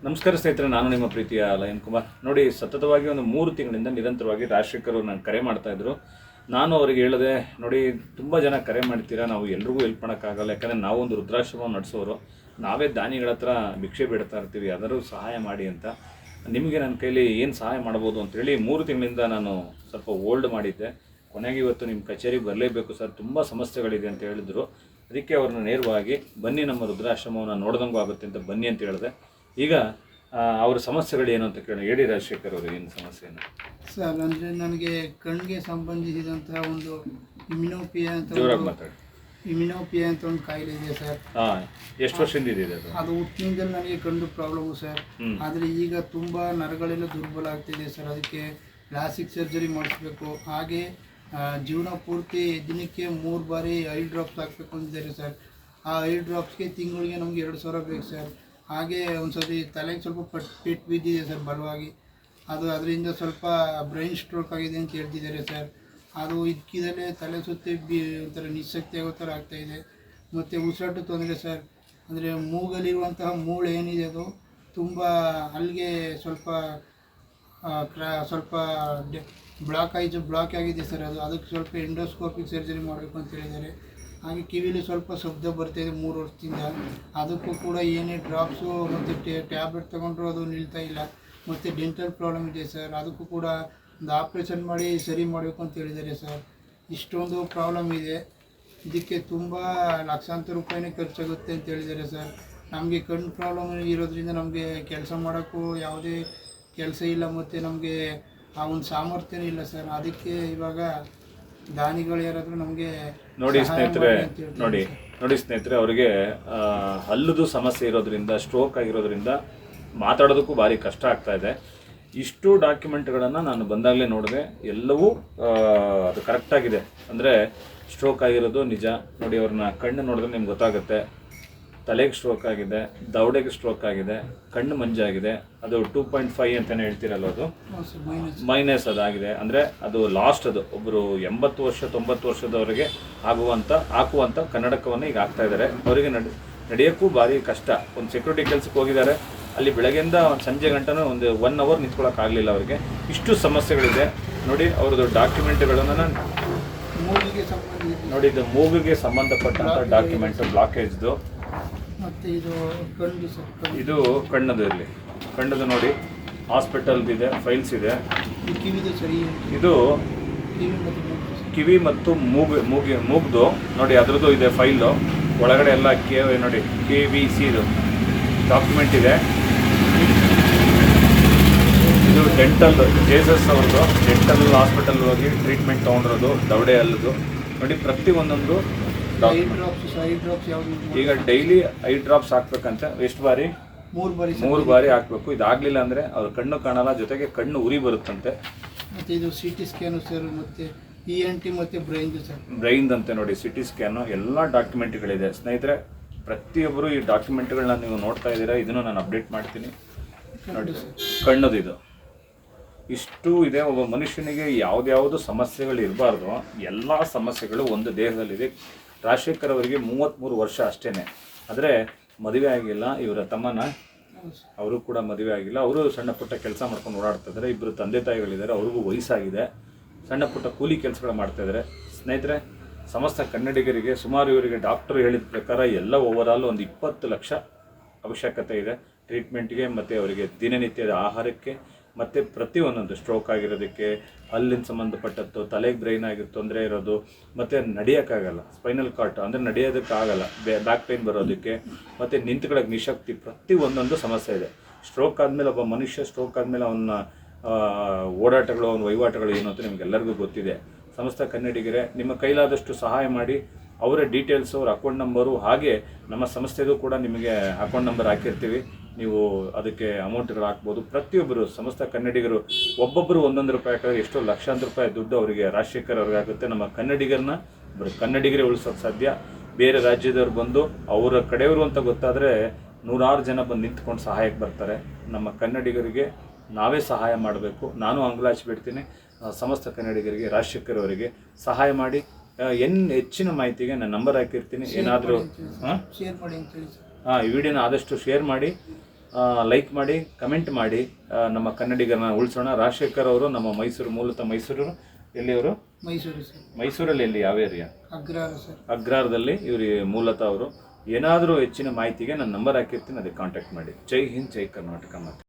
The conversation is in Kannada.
ನಮಸ್ಕಾರ ಸ್ನೇಹಿತರೆ, ನಾನು ನಿಮ್ಮ ಪ್ರೀತಿಯ ಲಯನ್ ಕುಮಾರ್. ನೋಡಿ, ಸತತವಾಗಿ ಒಂದು 3 ತಿಂಗಳಿಂದ ನಿರಂತರವಾಗಿ ರಾಜಶೇಖರ್ ನಾನು ಕರೆ ಮಾಡ್ತಾ ಇದ್ರು. ನಾನು ಅವರಿಗೆ ಹೇಳಿದೆ, ನೋಡಿ ತುಂಬ ಜನ ಕರೆ ಮಾಡ್ತೀರಾ, ನಾವು ಎಲ್ರಿಗೂ ಹೆಲ್ಪ್ ಮಾಡೋಕ್ಕಾಗಲ್ಲ. ಯಾಕಂದರೆ ನಾವೊಂದು ವೃದ್ಧಾಶ್ರಮ ನಡೆಸೋರು, ನಾವೇ ದಾನಿಗಳ ಹತ್ರ ಭಿಕ್ಷೆ ಬಿಡ್ತಾ ಇರ್ತೀವಿ, ಅದರೂ ಸಹಾಯ ಮಾಡಿ ಅಂತ. ನಿಮಗೆ ನನ್ನ ಕೈಲಿ ಏನು ಸಹಾಯ ಮಾಡ್ಬೋದು ಅಂತೇಳಿ 3 ತಿಂಗಳಿಂದ ನಾನು ಸ್ವಲ್ಪ ಹೋಲ್ಡ್ ಮಾಡಿದ್ದೆ. ಕೊನೆಗೆ ಇವತ್ತು ನಿಮ್ಮ ಕಚೇರಿಗೆ ಬರಲೇಬೇಕು ಸರ್, ತುಂಬ ಸಮಸ್ಯೆಗಳಿದೆ ಅಂತ ಹೇಳಿದ್ರು. ಅದಕ್ಕೆ ಅವ್ರನ್ನ ನೇರವಾಗಿ ಬನ್ನಿ, ನಮ್ಮ ವೃದ್ಧಾಶ್ರಮವನ್ನು ನೋಡ್ದಂಗೂ ಆಗುತ್ತೆ ಅಂತ ಬನ್ನಿ ಅಂತ ಹೇಳಿದೆ. ಈಗ ಅವ್ರ ಸಮಸ್ಯೆಗಳು ಏನು ಅಂತ ಕೇಳಿ ಹೇಳಿ ರಾಜಶೇಖರ್ ಅವರು, ಏನು ಸಮಸ್ಯೆಯನ್ನು ಸರ್? ಅಂದರೆ ನನಗೆ ಕಣ್ಣಿಗೆ ಸಂಬಂಧಿಸಿದಂತಹ ಒಂದು ಇಮ್ಯುನೋಪಿಯಾ ಅಂತ ಜೋರಾಗಿ ಮಾತಾಡಿ. ಇಮ್ಯುನೋಪಿಯಾ ಅಂತ ಒಂದು ಕಾಯಿಲೆ ಇದೆ ಸರ್. ಹಾಂ, ಎಷ್ಟು ವರ್ಷದಿಂದ ಇದೆ ಅದು? ಅದು ಹುಟ್ಟಿನಿಂದಲೂ ನನಗೆ ಕಣ್ಣು ಪ್ರಾಬ್ಲಮ್ಮು ಸರ್. ಆದರೆ ಈಗ ತುಂಬ ನರಗಳೆಲ್ಲ ದುರ್ಬಲ ಆಗ್ತಿದೆ ಸರ್. ಅದಕ್ಕೆ ಪ್ಲಾಸ್ಟಿಕ್ ಸರ್ಜರಿ ಮಾಡಿಸ್ಬೇಕು. ಹಾಗೆ ಜೀವನ ಪೂರ್ತಿ ದಿನಕ್ಕೆ 3 ಬಾರಿ ಐ ಡ್ರಾಪ್ಸ್ ಹಾಕಬೇಕು ಅಂತಿದ್ದಾರೆ ಸರ್. ಆ ಐ ಡ್ರಾಪ್ಸ್ಗೆ ತಿಂಗಳಿಗೆ ನಮಗೆ 2,000 ಬೇಕು ಸರ್. ಹಾಗೆ ಒಂದು ಸತಿ ತಲೆಗೆ ಸ್ವಲ್ಪ ಪೆಟ್ಟು ಬಿದ್ದಿದೆ ಸರ್ ಬಲವಾಗಿ. ಅದರಿಂದ ಸ್ವಲ್ಪ ಬ್ರೈನ್ ಸ್ಟ್ರೋಕ್ ಆಗಿದೆ ಅಂತ ಹೇಳ್ತಿದ್ದಾರೆ ಸರ್. ಅದು ಇದಕ್ಕಿದಲೇ ತಲೆ ಸುತ್ತಿ ಒಂಥರ ನಿಶಕ್ತಿ ಆಗೋ ಥರ ಆಗ್ತಾಯಿದೆ. ಮತ್ತು ಉಸಿರಾಟ ತೊಂದರೆ ಸರ್. ಅಂದರೆ ಮೂಗಲ್ಲಿರುವಂತಹ ಮೂಳೆ ಏನಿದೆ ಅದು ತುಂಬ ಅಲ್ಲಿಗೆ ಸ್ವಲ್ಪ ಬ್ಲಾಕ್ ಆಗಿದೆ ಸರ್. ಅದಕ್ಕೆ ಸ್ವಲ್ಪ ಎಂಡೋಸ್ಕೋಪಿಕ್ ಸರ್ಜರಿ ಮಾಡಬೇಕು ಅಂತ ಹೇಳಿದ್ದಾರೆ. ಹಾಗೆ ಕಿವಿಲಿ ಸ್ವಲ್ಪ ಶಬ್ದ ಬರ್ತಾಯಿದೆ 3 ವರ್ಷದಿಂದ. ಅದಕ್ಕೂ ಕೂಡ ಏನೇ ಡ್ರಾಪ್ಸು ಮತ್ತು ಟ್ಯಾಬ್ಲೆಟ್ ತೊಗೊಂಡ್ರು ಅದು ನಿಲ್ತಾ ಇಲ್ಲ. ಮತ್ತು ಡೆಂಟಲ್ ಪ್ರಾಬ್ಲಮ್ ಇದೆ ಸರ್. ಅದಕ್ಕೂ ಕೂಡ ಒಂದು ಆಪ್ರೇಷನ್ ಮಾಡಿ ಸರಿ ಮಾಡಬೇಕು ಅಂತ ಹೇಳಿದ್ದಾರೆ ಸರ್. ಇಷ್ಟೊಂದು ಪ್ರಾಬ್ಲಮ್ ಇದೆ. ಇದಕ್ಕೆ ತುಂಬ ಲಕ್ಷಾಂತರ ರೂಪಾಯಿನೇ ಖರ್ಚಾಗುತ್ತೆ ಅಂತ ಹೇಳಿದ್ದಾರೆ ಸರ್. ನಮಗೆ ಕಣ್ಣು ಪ್ರಾಬ್ಲಮ್ ಇರೋದ್ರಿಂದ ನಮಗೆ ಕೆಲಸ ಮಾಡೋಕ್ಕೂ ಯಾವುದೇ ಕೆಲಸ ಇಲ್ಲ, ಮತ್ತು ನಮಗೆ ಆ ಒಂದು ಸಾಮರ್ಥ್ಯನೂ ಇಲ್ಲ ಸರ್. ಅದಕ್ಕೆ ಇವಾಗ ದಾನಿಗಳು ಯಾರಾದರೂ ನಮಗೆ ನೋಡಿ ಸ್ನೇಹಿತರೆ, ಅವರಿಗೆ ಹಲ್ಲುದು ಸಮಸ್ಯೆ ಇರೋದ್ರಿಂದ, ಸ್ಟ್ರೋಕ್ ಆಗಿರೋದ್ರಿಂದ ಮಾತಾಡೋದಕ್ಕೂ ಭಾರಿ ಕಷ್ಟ ಆಗ್ತಾ ಇದೆ. ಇಷ್ಟು ಡಾಕ್ಯುಮೆಂಟ್ಗಳನ್ನು ನಾನು ಬಂದಾಗಲೇ ನೋಡಿದೆ, ಎಲ್ಲವೂ ಅದು ಕರೆಕ್ಟಾಗಿದೆ. ಅಂದರೆ ಸ್ಟ್ರೋಕ್ ಆಗಿರೋದು ನಿಜ. ನೋಡಿ, ಅವ್ರನ್ನ ಕಣ್ಣು ನೋಡಿದ್ರೆ ನಿಮ್ಗೆ ಗೊತ್ತಾಗುತ್ತೆ. ತಲೆಗೆ ಸ್ಟ್ರೋಕ್ ಆಗಿದೆ, ದವಡೆಗೆ ಸ್ಟ್ರೋಕ್ ಆಗಿದೆ, ಕಣ್ಣು ಮಂಜಾಗಿದೆ. ಅದು 2.5 ಅಂತಲೇ ಹೇಳ್ತಿರಲ್ಲ, ಅದು ಮೈನಸ್ ಅದಾಗಿದೆ. ಅಂದರೆ ಅದು ಲಾಸ್ಟ್, ಅದು ಒಬ್ಬರು 80 ವರ್ಷ 90 ವರ್ಷದವರೆಗೆ ಹಾಕುವಂಥ ಕನ್ನಡಕವನ್ನು ಈಗ ಹಾಕ್ತಾ ಇದ್ದಾರೆ. ಅವರಿಗೆ ನಡೆಯೋಕ್ಕೂ ಭಾರಿ ಕಷ್ಟ. ಒಂದು ಸೆಕ್ಯೂರಿಟಿ ಕೆಲಸಕ್ಕೆ ಹೋಗಿದ್ದಾರೆ, ಅಲ್ಲಿ ಬೆಳಗ್ಗೆಯಿಂದ ಸಂಜೆ ಗಂಟನೂ ಒಂದು 1 ಅವರ್ ನಿಂತ್ಕೊಳ್ಳೋಕ್ಕಾಗಲಿಲ್ಲ ಅವರಿಗೆ. ಇಷ್ಟು ಸಮಸ್ಯೆಗಳಿದೆ. ನೋಡಿ, ಅವ್ರದ್ದು ಡಾಕ್ಯುಮೆಂಟ್ಗಳನ್ನು ನೋಡಿ, ಇದು ಮೂಗಿಗೆ ಸಂಬಂಧಪಟ್ಟಂಥ ಡಾಕ್ಯುಮೆಂಟು, ಬ್ಲಾಕೇಜ್ದು. ಇದು ಕಣ್ಣದು. ಇಲ್ಲಿ ಕಣ್ಣದು ನೋಡಿ, ಹಾಸ್ಪಿಟಲ್ದಿದೆ, ಫೈಲ್ಸ್ ಇದೆ. ಇದು ಕಿವಿ ಮತ್ತು ಮೂಗ್ದು ನೋಡಿ, ಅದರದ್ದು ಇದೆ ಫೈಲು. ಒಳಗಡೆ ಎಲ್ಲ ನೋಡಿ KVCದು ಡಾಕ್ಯುಮೆಂಟ್ ಇದೆ. ಇದು ಡೆಂಟಲ್, ಜೇಸಸ್ ಅವ್ರದ್ದು ಡೆಂಟಲ್ ಹಾಸ್ಪಿಟಲ್ ಹೋಗಿ ಟ್ರೀಟ್ಮೆಂಟ್ ತೊಗೊಂಡಿರೋದು, ದವಡೆ ಅಲ್ಲದು ನೋಡಿ. ಪ್ರತಿ ಒಂದೊಂದು ಈಗ ಡೈಲಿ ಐ ಡ್ರಾಪ್ಸ್ ಹಾಕ್ಬೇಕಂತ. ಎಷ್ಟು ಬಾರಿ? 3 ಬಾರಿ ಹಾಕಬೇಕು. ಇದಾಗಲಿಲ್ಲ ಅಂದರೆ ಅವ್ರ ಕಣ್ಣು ಕಾಣಲ್ಲ, ಜೊತೆಗೆ ಕಣ್ಣು ಉರಿ ಬರುತ್ತಂತೆ. ಮತ್ತು ಇದು CT ಸ್ಕ್ಯಾನು ಸರ್, ಮತ್ತು ENT ಮತ್ತು ಬ್ರೈನ್ದಂತೆ ನೋಡಿ, CT ಸ್ಕ್ಯಾನು, ಎಲ್ಲ ಡಾಕ್ಯುಮೆಂಟ್ಗಳಿದೆ ಸ್ನೇಹಿತರೆ. ಪ್ರತಿಯೊಬ್ಬರು ಈ ಡಾಕ್ಯುಮೆಂಟ್ಗಳನ್ನ ನೀವು ನೋಡ್ತಾ ಇದ್ದೀರಾ. ಇದನ್ನು ನಾನು ಅಪ್ಡೇಟ್ ಮಾಡ್ತೀನಿ ನೋಡಿ. ಕಣ್ಣದು ಇದು ಇಷ್ಟು ಇದೆ. ಒಬ್ಬ ಮನುಷ್ಯನಿಗೆ ಯಾವುದ್ಯಾವುದು ಸಮಸ್ಯೆಗಳು ಇರಬಾರ್ದು, ಎಲ್ಲ ಸಮಸ್ಯೆಗಳು ಒಂದು ದೇಹದಲ್ಲಿದೆ. ರಾಜಶೇಖರ್ ಅವರಿಗೆ 33 ವರ್ಷ ಅಷ್ಟೇ. ಆದರೆ ಮದುವೆ ಆಗಿಲ್ಲ. ಇವರ ತಮ್ಮನ ಅವರು ಕೂಡ ಮದುವೆ ಆಗಿಲ್ಲ. ಅವರು ಸಣ್ಣ ಪುಟ್ಟ ಕೆಲಸ ಮಾಡ್ಕೊಂಡು ಓಡಾಡ್ತಿದ್ದಾರೆ. 2 ತಂದೆ ತಾಯಿಗಳಿದ್ದಾರೆ, ಅವ್ರಿಗೂ ವಯಸ್ಸಾಗಿದೆ. ಸಣ್ಣ ಪುಟ್ಟ ಕೂಲಿ ಕೆಲಸಗಳು ಮಾಡ್ತಾಯಿದ್ದಾರೆ. ಸ್ನೇಹಿತರೆ, ಸಮಸ್ತ ಕನ್ನಡಿಗರಿಗೆ ಸುಮಾರು ಇವರಿಗೆ ಡಾಕ್ಟರ್ ಹೇಳಿದ ಪ್ರಕಾರ ಎಲ್ಲ ಓವರಾಲ್ ಒಂದು 20 ಲಕ್ಷ ಅವಶ್ಯಕತೆ ಇದೆ ಟ್ರೀಟ್ಮೆಂಟ್ಗೆ, ಮತ್ತು ಅವರಿಗೆ ದಿನನಿತ್ಯದ ಆಹಾರಕ್ಕೆ, ಮತ್ತು ಪ್ರತಿಯೊಂದೊಂದು ಸ್ಟ್ರೋಕ್ ಆಗಿರೋದಕ್ಕೆ, ಹಲ್ಲಿನ ಸಂಬಂಧಪಟ್ಟದ್ದು, ತಲೆಗೆ ಬ್ರೈನ್ ಆಗಿ ತೊಂದರೆ ಇರೋದು, ಮತ್ತು ನಡೆಯೋಕ್ಕಾಗಲ್ಲ, ಸ್ಪೈನಲ್ ಕಾರ್ಟ್ ಅಂದರೆ ನಡೆಯೋದಕ್ಕಾಗಲ್ಲ, ಬ್ಯಾಕ್ ಪೇನ್ ಬರೋದಕ್ಕೆ, ಮತ್ತು ನಿಂತ್ಕೊಳ್ಳೋಕೆ ನಿಶಕ್ತಿ, ಪ್ರತಿ ಒಂದೊಂದು ಸಮಸ್ಯೆ ಇದೆ. ಸ್ಟ್ರೋಕ್ ಆದಮೇಲೆ ಒಬ್ಬ ಮನುಷ್ಯ ಸ್ಟ್ರೋಕ್ ಆದಮೇಲೆ ಅವನ ಓಡಾಟಗಳು, ಅವನ ವಹಿವಾಟುಗಳು ಏನು ಅಂತ ನಿಮಗೆಲ್ಲರಿಗೂ ಗೊತ್ತಿದೆ. ಸಮಸ್ತ ಕನ್ನಡಿಗರೇ, ನಿಮ್ಮ ಕೈಲಾದಷ್ಟು ಸಹಾಯ ಮಾಡಿ. ಅವರ ಡೀಟೇಲ್ಸು, ಅವ್ರ ಅಕೌಂಟ್ ನಂಬರು, ಹಾಗೆ ನಮ್ಮ ಸಂಸ್ಥೆದು ಕೂಡ ನಿಮಗೆ ಅಕೌಂಟ್ ನಂಬರ್ ಹಾಕಿರ್ತೀವಿ. ನೀವು ಅದಕ್ಕೆ ಅಮೌಂಟ್ಗಳು ಹಾಕ್ಬೋದು. ಪ್ರತಿಯೊಬ್ಬರು ಸಮಸ್ತ ಕನ್ನಡಿಗರು ಒಬ್ಬೊಬ್ಬರು 1 ರೂಪಾಯಿ ಹಾಕಿದ್ರೆ ಎಷ್ಟೋ ಲಕ್ಷಾಂತರ ರೂಪಾಯಿ ದುಡ್ಡು ಅವರಿಗೆ, ರಾಜಶೇಖರ್ ಅವ್ರಿಗೆ ಆಗುತ್ತೆ. ನಮ್ಮ ಕನ್ನಡಿಗರನ್ನ ಕನ್ನಡಿಗರೇ ಉಳಿಸೋಕ್ಕೆ ಸಾಧ್ಯ. ಬೇರೆ ರಾಜ್ಯದವ್ರು ಬಂದು ಅವರ ಕಡೆಯವರು ಅಂತ ಗೊತ್ತಾದರೆ 100 ಜನ ಬಂದು ನಿಂತ್ಕೊಂಡು ಸಹಾಯಕ್ಕೆ ಬರ್ತಾರೆ. ನಮ್ಮ ಕನ್ನಡಿಗರಿಗೆ ನಾವೇ ಸಹಾಯ ಮಾಡಬೇಕು. ನಾನು ಅಂಗಲಾಚಿ ಬಿಡ್ತೀನಿ. ಸಮಸ್ತ ಕನ್ನಡಿಗರಿಗೆ, ರಾಜಶೇಖರ್ ಅವರಿಗೆ ಸಹಾಯ ಮಾಡಿ. ಹೆಚ್ಚಿನ ಮಾಹಿತಿಗೆ ನಾನು ನಂಬರ್ ಹಾಕಿರ್ತೀನಿ. ಏನಾದರೂ ಈ ವಿಡಿಯೋನ ಆದಷ್ಟು ಶೇರ್ ಮಾಡಿ. ಲೈಕ್ ಮಾಡಿ, ಕಮೆಂಟ್ ಮಾಡಿ. ನಮ್ಮ ಕನ್ನಡಿಗರನ್ನ ಉಳಿಸೋಣ. ರಾಜಶೇಖರ್ ಅವರು ನಮ್ಮ ಮೈಸೂರು, ಮೂಲತಃ ಮೈಸೂರು. ಎಲ್ಲಿಯವರು? ಮೈಸೂರು ಸರ್. ಮೈಸೂರಲ್ಲಿ ಎಲ್ಲಿ, ಯಾವ ಏರಿಯಾ? ಅಗ್ರಹಾರ ಸರ್. ಅಗ್ರಹಾರದಲ್ಲಿ ಇವರು ಮೂಲತಃ ಅವರು. ಏನಾದರೂ ಹೆಚ್ಚಿನ ಮಾಹಿತಿಗೆ ನಾನು ನಂಬರ್ ಹಾಕಿರ್ತೀನಿ, ಅದಕ್ಕೆ ಕಾಂಟ್ಯಾಕ್ಟ್ ಮಾಡಿ. ಜೈ ಹಿಂದ್, ಜೈ ಕರ್ನಾಟಕ. ಮತ್ತೆ